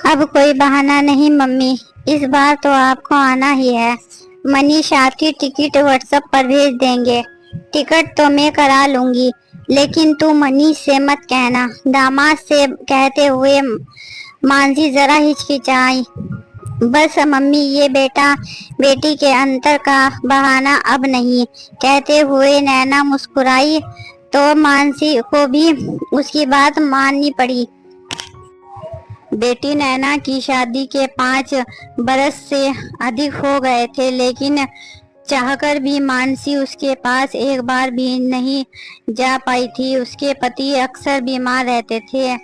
अब कोई बहाना नहीं मम्मी, इस बार तो आपको आना ही है। मनीष आपकी टिकट व्हाट्सएप पर भेज देंगे। टिकट तो मैं करा लूंगी, लेकिन तू मनीष से मत कहना, दामाद से कहते हुए मानसी जरा हिचकिचाई। बस मम्मी, ये बेटा बेटी के अंतर का बहाना अब नहीं, कहते हुए नैना मुस्कुराई तो मानसी को भी उसकी बात माननी पड़ी। बेटी नैना की शादी के 5 बरस से अधिक हो गए थे, लेकिन चाहकर भी मानसी उसके पास एक बार भी नहीं जा पाई थी। उसके पति अक्सर बीमार रहते थे।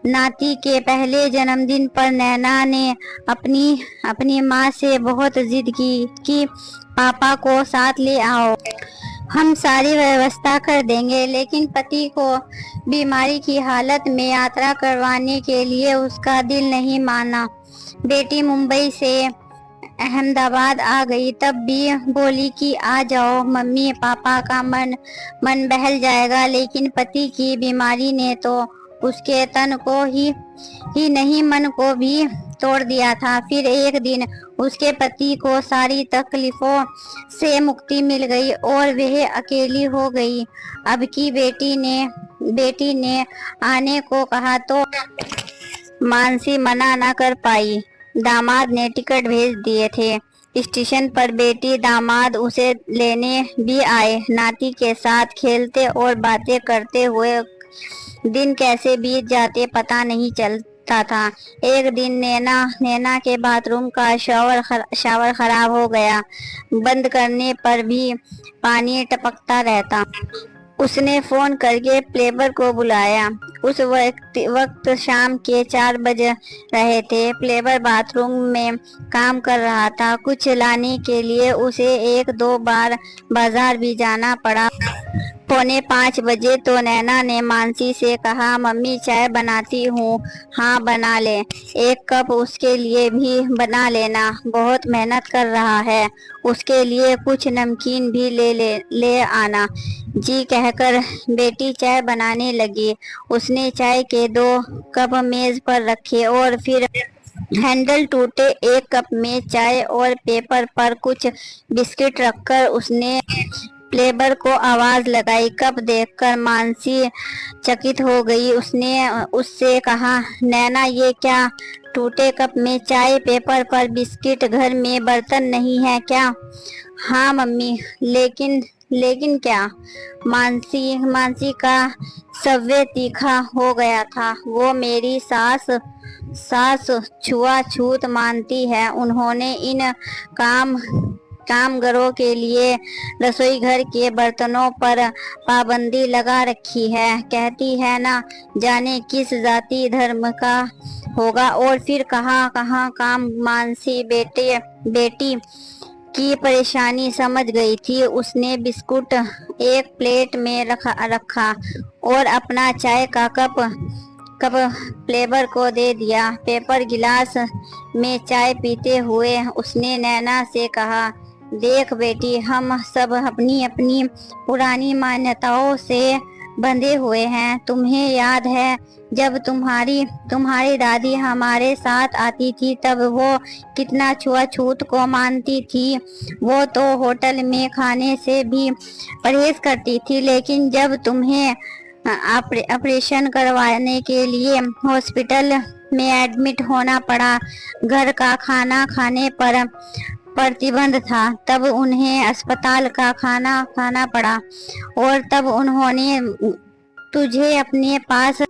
नाती के पहले जन्मदिन पर नैना ने अपनी माँ से बहुत जिद की कि पापा को साथ ले आओ, हम सारी व्यवस्था कर देंगे, लेकिन पति को बीमारी की हालत में यात्रा करवाने के लिए उसका दिल नहीं माना। बेटी मुंबई से अहमदाबाद आ गई, तब भी बोली कि आ जाओ मम्मी, पापा का मन बहल जाएगा, लेकिन पति की बीमारी ने तो उसके तन को ही नहीं, मन को भी तोड़ दिया था। फिर एक दिन उसके पति को सारी तकलीफों से मुक्ति मिल गई और वह अकेली हो गई। अब की बेटी ने आने को कहा तो मानसी मना न कर पाई। दामाद ने टिकट भेज दिए थे। स्टेशन पर बेटी दामाद उसे लेने भी आए। नाती के साथ खेलते और बातें करते हुए दिन कैसे बीत जाते पता नहीं चलता था। एक दिन नैना के बाथरूम का शावर खराब हो गया। बंद करने पर भी पानी टपकता रहता। उसने फोन करके प्लेबर को बुलाया। उस वक्त शाम के 4 बज रहे थे। प्लेबर बाथरूम में काम कर रहा था। कुछ लाने के लिए उसे 1-2 बार बाजार भी जाना पड़ा। 4:45 बजे तो नैना ने मानसी से कहा, मम्मी चाय बनाती हूँ। हाँ बना ले, 1 कप उसके लिए भी बना लेना, बहुत मेहनत कर रहा है। उसके लिए कुछ नमकीन भी ले आना। जी कहकर बेटी चाय बनाने लगी। उसने चाय के 2 कप मेज पर रखे और फिर हैंडल टूटे 1 कप में चाय और पेपर पर कुछ बिस्किट रखकर उसने प्लेबर को आवाज लगाई। कप देखकर मानसी चकित हो गई। उसने उससे कहा, नैना ये क्या, टूटे कप में चाय, पेपर पर बिस्किट, घर में बर्तन नहीं है क्या? हाँ मम्मी, लेकिन क्या? मानसी का सव्य तीखा हो गया था। वो मेरी सास छुआछूत मानती है। उन्होंने इन कामगारों के लिए रसोई घर के बर्तनों पर पाबंदी लगा रखी है। कहती है ना जाने किस जाति धर्म का होगा और फिर कहाँ काम। मानसी बेटी की परेशानी समझ गई थी। उसने बिस्कुट एक प्लेट में रखा और अपना चाय का कप प्लेबर को दे दिया। पेपर गिलास में चाय पीते हुए उसने नैना से कहा, देख बेटी, हम सब अपनी पुरानी मान्यताओं से बंधे हुए हैं। तुम्हें याद है जब तुम्हारी दादी हमारे साथ आती थी तब वो कितना छुआछूत को मानती थी। वो तो होटल में खाने से भी परहेज करती थी, लेकिन जब तुम्हें ऑपरेशन करवाने के लिए हॉस्पिटल में एडमिट होना पड़ा, घर का खाना खाने पर प्रतिबंध था, तब उन्हें अस्पताल का खाना खाना पड़ा और तब उन्होंने तुझे अपने पास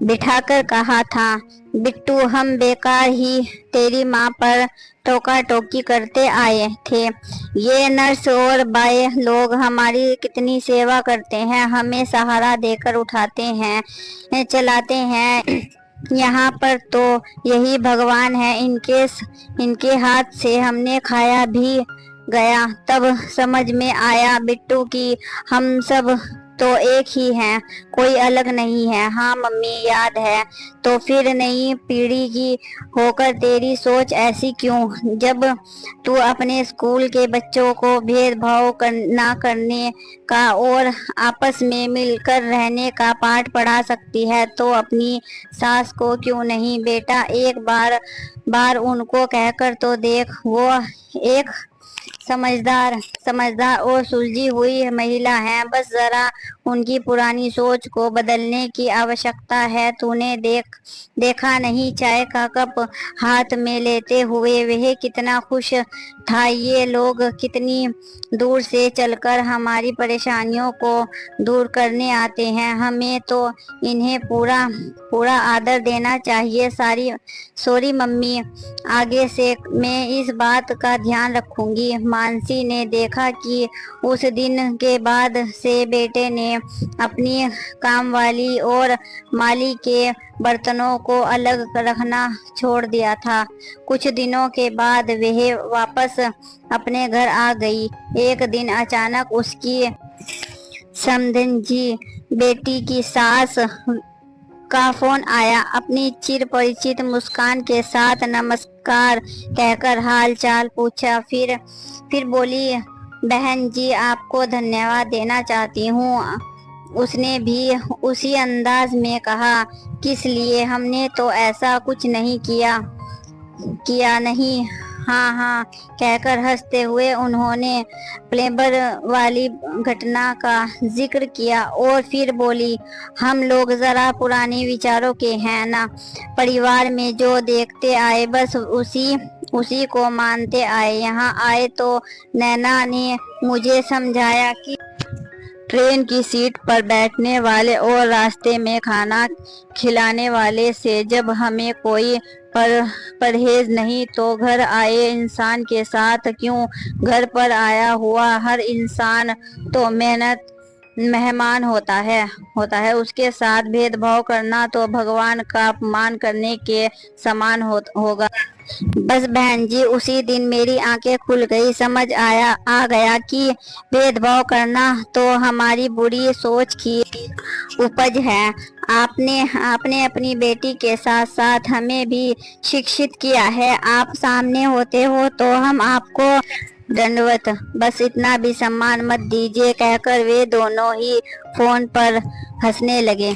बिठाकर कहा था, बिट्टू हम बेकार ही तेरी माँ पर टोका टोकी करते आए थे। ये नर्स और बाई लोग हमारी कितनी सेवा करते हैं, हमें सहारा देकर उठाते हैं, चलाते हैं। यहाँ पर तो यही भगवान है, इनके हाथ से हमने खाया भी गया। तब समझ में आया बिट्टू कि हम सब तो एक ही हैं, कोई अलग नहीं है। हाँ मम्मी, याद है। तो फिर नई पीढ़ी की होकर तेरी सोच ऐसी क्यों? जब तू अपने स्कूल के बच्चों को भेदभाव ना करने का और आपस में मिलकर रहने का पाठ पढ़ा सकती है, तो अपनी सास को क्यों नहीं? बेटा, एक बार उनको कहकर तो देख। वो एक समझदार और सुलझी हुई महिला है। बस जरा उनकी पुरानी सोच को बदलने की आवश्यकता है। तूने देखा नहीं, चाय का कप हाथ में लेते हुए वह कितना खुश था। ये लोग कितनी दूर से चलकर हमारी परेशानियों को दूर करने आते हैं। हमें तो इन्हें पूरा आदर देना चाहिए। सॉरी मम्मी, आगे से मैं इस बात का ध्यान रखूंगी। मानसी ने देखा कि उस दिन के बाद से बेटे ने अपनी कामवाली और माली के बर्तनों को अलग रखना छोड़ दिया था। कुछ दिनों के बाद वह वापस अपने घर आ गई। एक दिन अचानक उसकी समधन बेटी की सास का फोन आया। अपनी चिर परिचित मुस्कान के साथ नमस्कार कहकर हाल चाल पूछा। फिर बोली, बहन जी, आपको धन्यवाद देना चाहती हूँ। उसने भी उसी अंदाज में कहा, किस लिए? हमने तो ऐसा कुछ नहीं किया नहीं। हाँ कहकर हंसते हुए उन्होंने प्लेबर वाली घटना का जिक्र किया और फिर बोली, हम लोग जरा पुराने विचारों के हैं ना। परिवार में जो देखते आए बस उसी को मानते आए। यहाँ आए तो नैना ने मुझे समझाया कि ट्रेन की सीट पर बैठने वाले और रास्ते में खाना खिलाने वाले से जब हमें कोई परहेज नहीं, तो घर आए इंसान के साथ क्यों? घर पर आया हुआ हर इंसान तो मेहमान होता है। उसके साथ भेदभाव करना तो भगवान का अपमान करने के समान होगा। बस बहन जी, उसी दिन मेरी आंखें खुल गई। समझ आ गया कि भेदभाव करना तो हमारी बुरी सोच की उपज है। आपने अपनी बेटी के साथ साथ हमें भी शिक्षित किया है। आप सामने होते हो तो हम आपको दंडवत, बस इतना भी सम्मान मत दीजिए, कहकर वे दोनों ही फोन पर हंसने लगे।